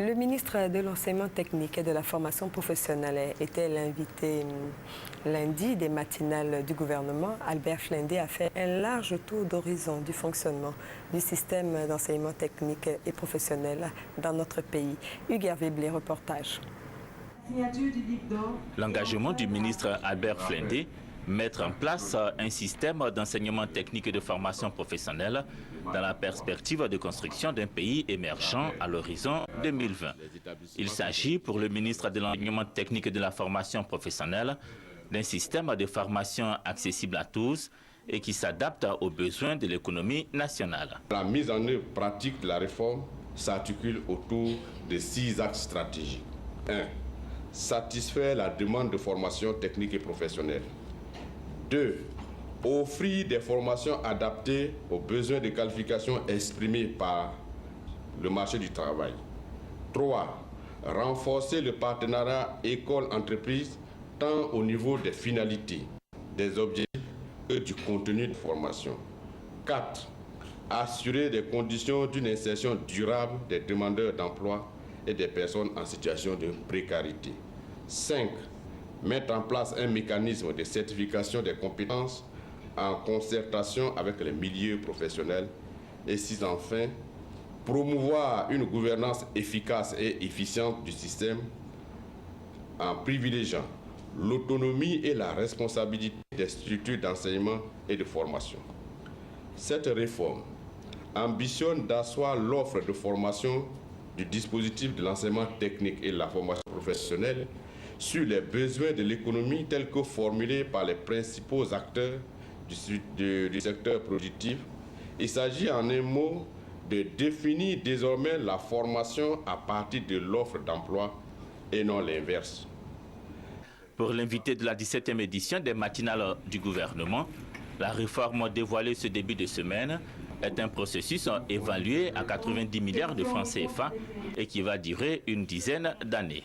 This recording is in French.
Le ministre de l'Enseignement technique et de la formation professionnelle était l'invité lundi des matinales du gouvernement. Albert Flindé a fait un large tour d'horizon du fonctionnement du système d'enseignement technique et professionnel dans notre pays. Hugues Hervé Blé, reportage. L'engagement du ministre Albert Flindé, mettre en place un système d'enseignement technique et de formation professionnelle dans la perspective de construction d'un pays émergent à l'horizon 2020. Il s'agit pour le ministre de l'Enseignement technique et de la formation professionnelle d'un système de formation accessible à tous et qui s'adapte aux besoins de l'économie nationale. La mise en œuvre pratique de la réforme s'articule autour de 6 axes stratégiques. 1. Satisfaire la demande de formation technique et professionnelle. 2. Offrir des formations adaptées aux besoins de qualification exprimés par le marché du travail. 3. Renforcer le partenariat école-entreprise tant au niveau des finalités, des objectifs que du contenu de formation. 4. Assurer des conditions d'une insertion durable des demandeurs d'emploi et des personnes en situation de précarité. 5. Mettre en place un mécanisme de certification des compétences en concertation avec les milieux professionnels. Et 6. Enfin, promouvoir une gouvernance efficace et efficiente du système en privilégiant l'autonomie et la responsabilité des structures d'enseignement et de formation. Cette réforme ambitionne d'asseoir l'offre de formation du dispositif de l'enseignement technique et de la formation professionnelle sur les besoins de l'économie tels que formulés par les principaux acteurs du secteur productif. Il s'agit en un mot de définir désormais la formation à partir de l'offre d'emploi et non l'inverse. Pour l'invité de la 17e édition des matinales du gouvernement, la réforme dévoilée ce début de semaine est un processus évalué à 90 milliards de francs CFA et qui va durer une dizaine d'années.